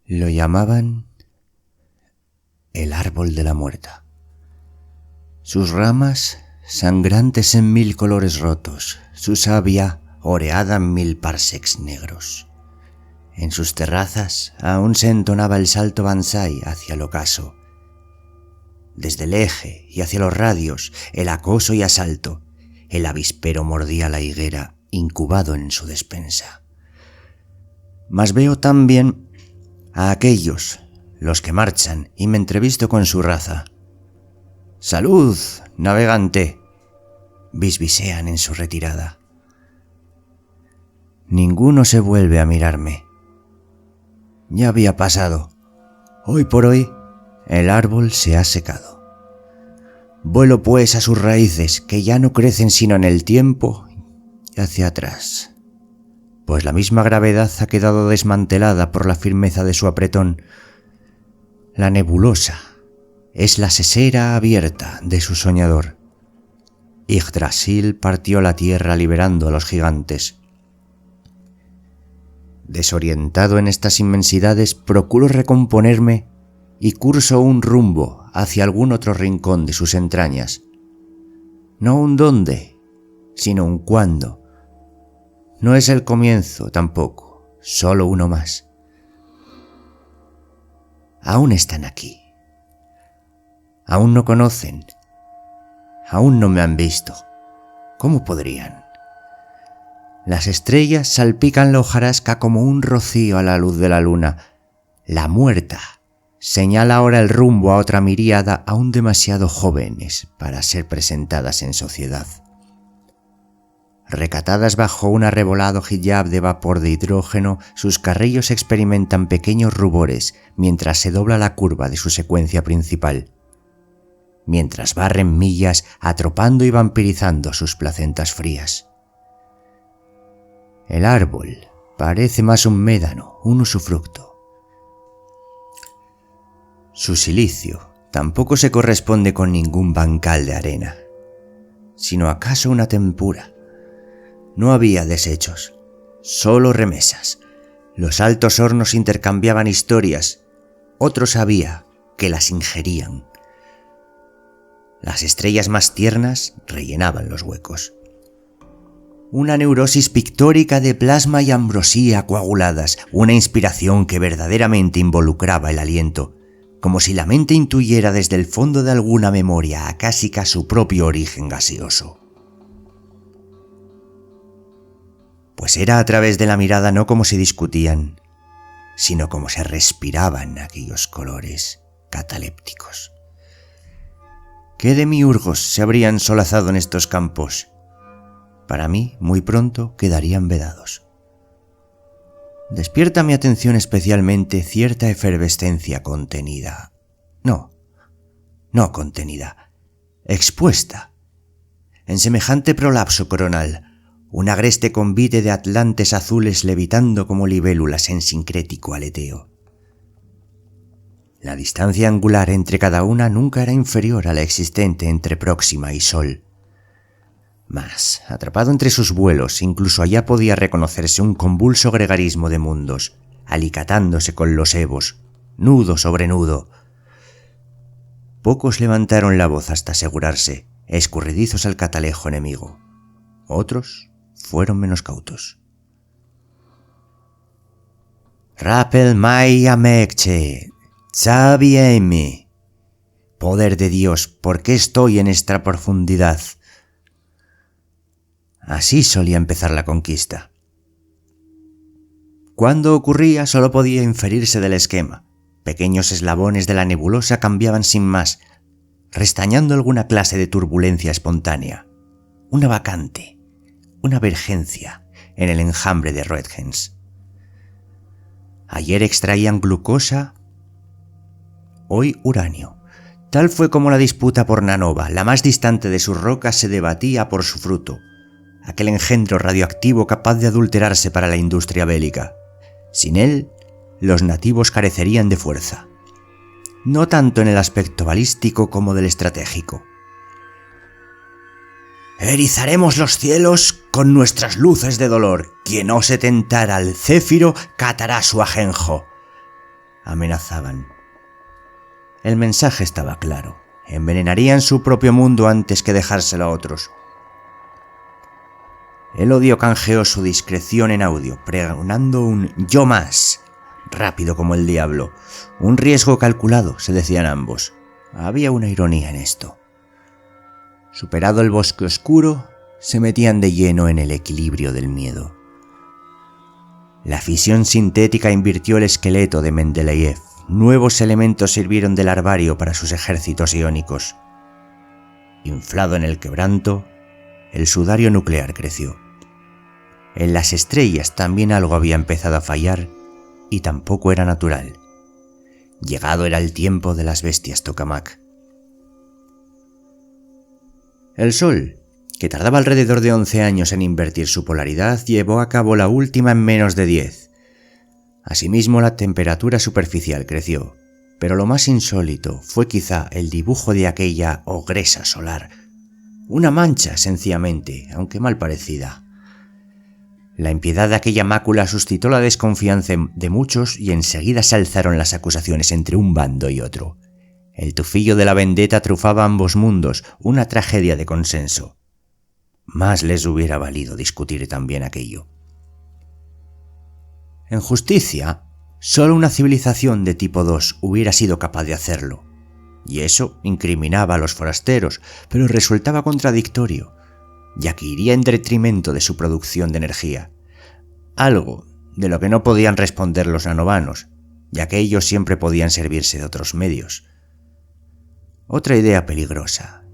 Lo llamaban el árbol de la muerta. Sus ramas sangrantes en 1000 colores rotos, su savia oreada en 1000 parsecs negros. En sus terrazas aún se entonaba el salto banzai hacia el ocaso. Desde el eje y hacia los radios, el acoso y asalto, el avispero mordía la higuera incubado en su despensa. Mas veo también a aquellos, los que marchan, y me entrevisto con su raza. «¡Salud, navegante!», bisbisean en su retirada. Ninguno se vuelve a mirarme. Ya había pasado. Hoy por hoy, el árbol se ha secado. Vuelo pues a sus raíces, que ya no crecen sino en el tiempo y hacia atrás, pues la misma gravedad ha quedado desmantelada por la firmeza de su apretón. La nebulosa es la sesera abierta de su soñador. Yggdrasil partió la tierra liberando a los gigantes. Desorientado en estas inmensidades, procuro recomponerme y curso un rumbo hacia algún otro rincón de sus entrañas. No un dónde, sino un cuándo. No es el comienzo tampoco, solo uno más. Aún están aquí. Aún no conocen. Aún no me han visto. ¿Cómo podrían? Las estrellas salpican la hojarasca como un rocío a la luz de la luna. La muerta señala ahora el rumbo a otra miríada aún demasiado jóvenes para ser presentadas en sociedad. Recatadas bajo un arrebolado hijab de vapor de hidrógeno, sus carrillos experimentan pequeños rubores mientras se dobla la curva de su secuencia principal, mientras barren millas atropando y vampirizando sus placentas frías. El árbol parece más un médano, un usufructo. Su silicio tampoco se corresponde con ningún bancal de arena, sino acaso una tempura. No había desechos, solo remesas. Los altos hornos intercambiaban historias, otros había que las ingerían. Las estrellas más tiernas rellenaban los huecos. Una neurosis pictórica de plasma y ambrosía coaguladas, una inspiración que verdaderamente involucraba el aliento, como si la mente intuyera desde el fondo de alguna memoria acásica su propio origen gaseoso. Pues era a través de la mirada no como se discutían, sino como se respiraban aquellos colores catalépticos. ¿Qué demiurgos se habrían solazado en estos campos? Para mí, muy pronto quedarían vedados. Despierta mi atención especialmente cierta efervescencia contenida. No contenida, expuesta. En semejante prolapso coronal, un agreste convite de atlantes azules levitando como libélulas en sincrético aleteo. La distancia angular entre cada una nunca era inferior a la existente entre Próxima y Sol. Mas, atrapado entre sus vuelos, incluso allá podía reconocerse un convulso gregarismo de mundos, alicatándose con los ebos, nudo sobre nudo. Pocos levantaron la voz hasta asegurarse, escurridizos al catalejo enemigo. Otros fueron menos cautos. Rappel mai amecche, sabiemi. Poder de Dios, ¿por qué estoy en esta profundidad? Así solía empezar la conquista. Cuando ocurría solo podía inferirse del esquema. Pequeños eslabones de la nebulosa cambiaban sin más, restañando alguna clase de turbulencia espontánea. Una vacante, una vergencia en el enjambre de Roentgens. Ayer extraían glucosa, hoy uranio. Tal fue como la disputa por Nanova, la más distante de sus rocas, se debatía por su fruto, aquel engendro radioactivo capaz de adulterarse para la industria bélica. Sin él, los nativos carecerían de fuerza, no tanto en el aspecto balístico como del estratégico. Erizaremos los cielos con nuestras luces de dolor. Quien ose tentar al céfiro catará su ajenjo. amenazaban. El mensaje estaba claro: envenenarían su propio mundo antes que dejárselo a otros. El odio canjeó su discreción en audio, pregonando un «yo más», rápido como el diablo. Un riesgo calculado, se decían ambos. Había una ironía en esto. Superado el bosque oscuro, se metían de lleno en el equilibrio del miedo. La fisión sintética invirtió el esqueleto de Mendeleev. Nuevos elementos sirvieron de larvario para sus ejércitos iónicos. Inflado en el quebranto, el sudario nuclear creció. En las estrellas también algo había empezado a fallar, y tampoco era natural. Llegado era el tiempo de las bestias tokamak. El Sol, que tardaba alrededor de 11 años en invertir su polaridad, llevó a cabo la última en menos de 10. Asimismo, la temperatura superficial creció, pero lo más insólito fue quizá el dibujo de aquella ogresa solar. Una mancha, sencillamente, aunque mal parecida. La impiedad de aquella mácula suscitó la desconfianza de muchos y enseguida se alzaron las acusaciones entre un bando y otro. El tufillo de la vendetta trufaba ambos mundos, una tragedia de consenso. Más les hubiera valido discutir también aquello. En justicia, solo una civilización de tipo 2 hubiera sido capaz de hacerlo. Y eso incriminaba a los forasteros, pero resultaba contradictorio, ya que iría en detrimento de su producción de energía. Algo de lo que no podían responder los nanovanos, ya que ellos siempre podían servirse de otros medios. Otra idea peligrosa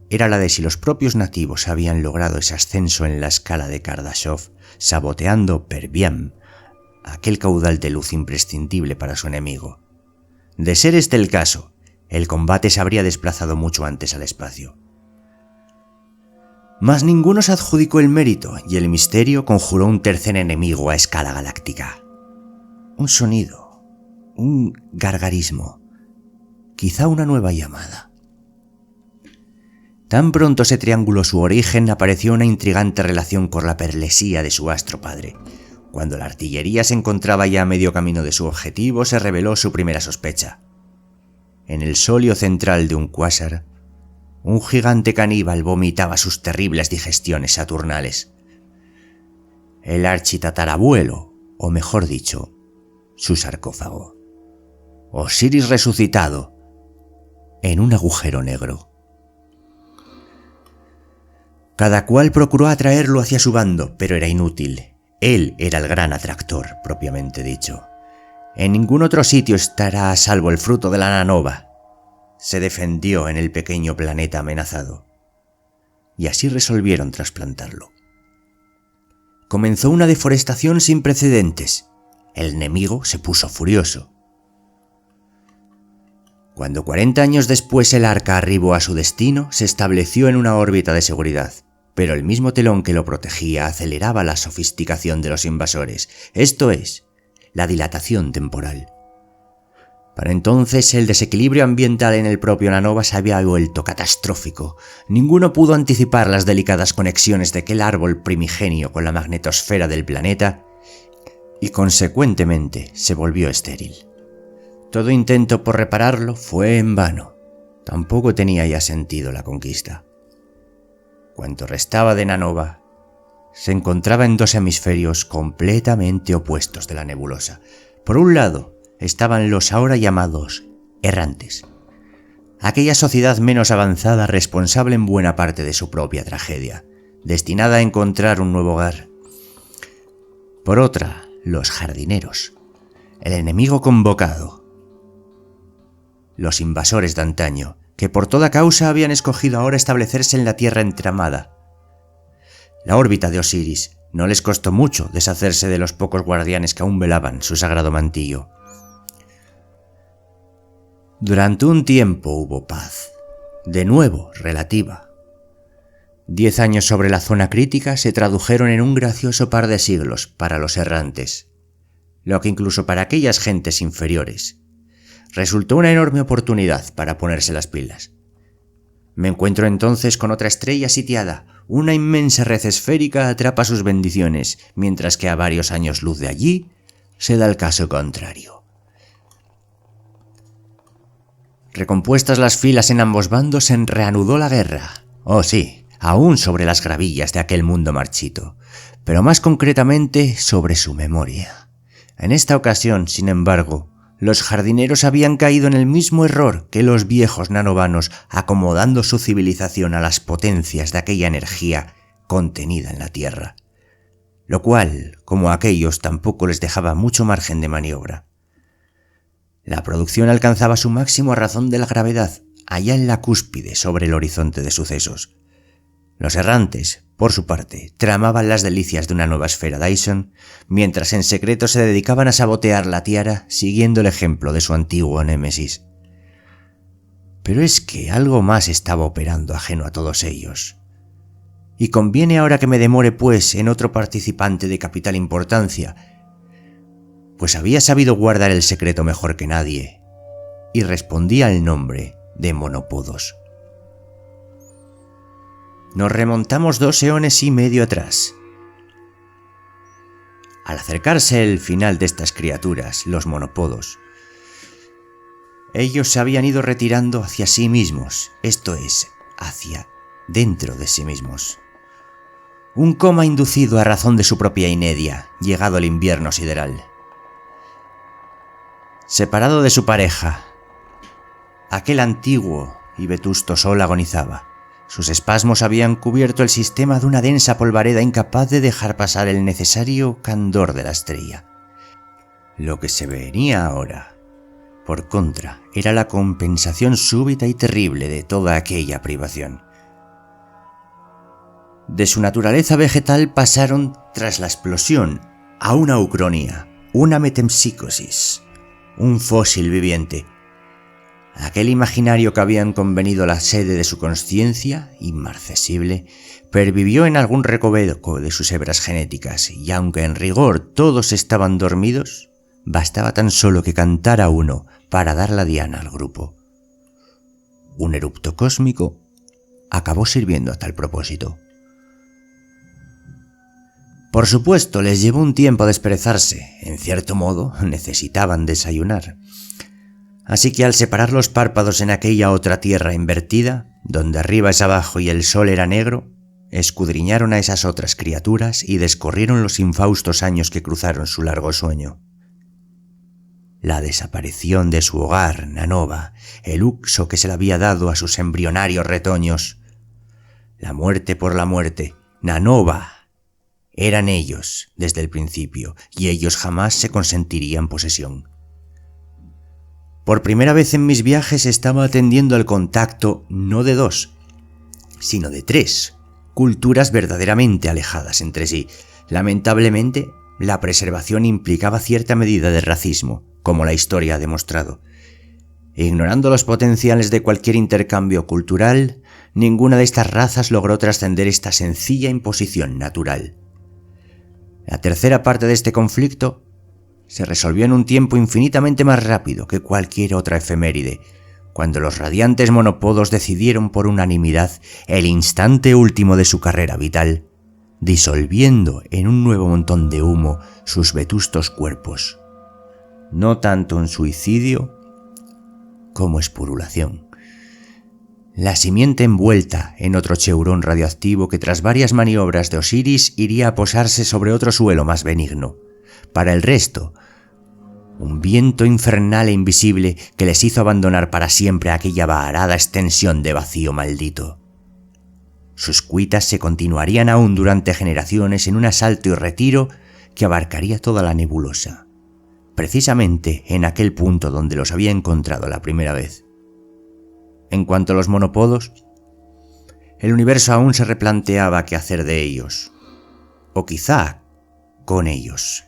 era la de si los propios nativos habían logrado ese ascenso en la escala de Kardashev, saboteando per bien aquel caudal de luz imprescindible para su enemigo. De ser este el caso, el combate se habría desplazado mucho antes al espacio. Mas ninguno se adjudicó el mérito y el misterio conjuró un tercer enemigo a escala galáctica. Un sonido, un gargarismo, quizá una nueva llamada. Tan pronto se trianguló su origen, apareció una intrigante relación con la perlesía de su astro padre. Cuando la artillería se encontraba ya a medio camino de su objetivo, se reveló su primera sospecha. En el solio central de un cuásar, un gigante caníbal vomitaba sus terribles digestiones saturnales. El architatarabuelo, o mejor dicho, su sarcófago. Osiris resucitado en un agujero negro. Cada cual procuró atraerlo hacia su bando, pero era inútil. Él era el gran atractor, propiamente dicho. En ningún otro sitio estará a salvo el fruto de la nanova. Se defendió en el pequeño planeta amenazado. Y así resolvieron trasplantarlo. Comenzó una deforestación sin precedentes. El enemigo se puso furioso. Cuando 40 años después el arca arribó a su destino, se estableció en una órbita de seguridad, pero el mismo telón que lo protegía aceleraba la sofisticación de los invasores, esto es, la dilatación temporal. Para entonces el desequilibrio ambiental en el propio Nanova se había vuelto catastrófico. Ninguno pudo anticipar las delicadas conexiones de aquel árbol primigenio con la magnetosfera del planeta y consecuentemente se volvió estéril. Todo intento por repararlo fue en vano. Tampoco tenía ya sentido la conquista. Cuanto restaba de Nanova se encontraba en dos hemisferios completamente opuestos de la nebulosa. Por un lado estaban los ahora llamados errantes, aquella sociedad menos avanzada responsable en buena parte de su propia tragedia, destinada a encontrar un nuevo hogar. Por otra, los jardineros, el enemigo convocado, los invasores de antaño, que por toda causa habían escogido ahora establecerse en la tierra entramada. La órbita de Osiris no les costó mucho deshacerse de los pocos guardianes que aún velaban su sagrado mantillo. Durante un tiempo hubo paz, de nuevo relativa. 10 años sobre la zona crítica se tradujeron en un gracioso par de siglos para los errantes, lo que incluso para aquellas gentes inferiores resultó una enorme oportunidad para ponerse las pilas. Me encuentro entonces con otra estrella sitiada. Una inmensa red esférica atrapa sus bendiciones, mientras que a varios años luz de allí se da el caso contrario. Recompuestas las filas en ambos bandos, se reanudó la guerra. Oh sí, aún sobre las gravillas de aquel mundo marchito, pero más concretamente sobre su memoria. En esta ocasión, sin embargo, los jardineros habían caído en el mismo error que los viejos nanovanos, acomodando su civilización a las potencias de aquella energía contenida en la Tierra, lo cual, como a aquellos, tampoco les dejaba mucho margen de maniobra. La producción alcanzaba su máximo a razón de la gravedad, allá en la cúspide sobre el horizonte de sucesos. Los errantes, por su parte, tramaban las delicias de una nueva esfera Dyson, mientras en secreto se dedicaban a sabotear la Tierra siguiendo el ejemplo de su antiguo némesis. Pero es que algo más estaba operando ajeno a todos ellos. Y conviene ahora que me demore pues en otro participante de capital importancia, pues había sabido guardar el secreto mejor que nadie, y respondía al nombre de Monopodos. Nos remontamos 2 eones y medio atrás. Al acercarse el final de estas criaturas, los monopodos, ellos se habían ido retirando hacia sí mismos, esto es, hacia dentro de sí mismos. Un coma inducido a razón de su propia inercia, llegado el invierno sideral. Separado de su pareja, aquel antiguo y vetusto sol agonizaba. Sus espasmos habían cubierto el sistema de una densa polvareda incapaz de dejar pasar el necesario candor de la estrella. Lo que se venía ahora, por contra, era la compensación súbita y terrible de toda aquella privación. De su naturaleza vegetal pasaron, tras la explosión, a una ucronía, una metempsicosis, un fósil viviente. Aquel imaginario que habían convenido la sede de su consciencia, inmarcesible, pervivió en algún recoveco de sus hebras genéticas, y aunque en rigor todos estaban dormidos, bastaba tan solo que cantara uno para dar la diana al grupo. Un erupto cósmico acabó sirviendo a tal propósito. Por supuesto, les llevó un tiempo desperezarse, en cierto modo necesitaban desayunar. Así que al separar los párpados en aquella otra tierra invertida, donde arriba es abajo y el sol era negro, escudriñaron a esas otras criaturas y descorrieron los infaustos años que cruzaron su largo sueño. La desaparición de su hogar, Nanova, el uxo que se le había dado a sus embrionarios retoños. La muerte por la muerte, Nanova. Eran ellos desde el principio, y ellos jamás se consentirían posesión. Por primera vez en mis viajes estaba atendiendo al contacto no de 2, sino de 3 culturas verdaderamente alejadas entre sí. Lamentablemente, la preservación implicaba cierta medida de racismo, como la historia ha demostrado. Ignorando los potenciales de cualquier intercambio cultural, ninguna de estas razas logró trascender esta sencilla imposición natural. La tercera parte de este conflicto se resolvió en un tiempo infinitamente más rápido que cualquier otra efeméride, cuando los radiantes monopodos decidieron por unanimidad el instante último de su carrera vital, disolviendo en un nuevo montón de humo sus vetustos cuerpos, no tanto en suicidio como espurulación. La simiente envuelta en otro cheurón radioactivo que tras varias maniobras de Osiris iría a posarse sobre otro suelo más benigno. Para el resto, un viento infernal e invisible que les hizo abandonar para siempre aquella varada extensión de vacío maldito. Sus cuitas se continuarían aún durante generaciones en un asalto y retiro que abarcaría toda la nebulosa, precisamente en aquel punto donde los había encontrado la primera vez. En cuanto a los monopodos, el universo aún se replanteaba qué hacer de ellos, o quizá con ellos.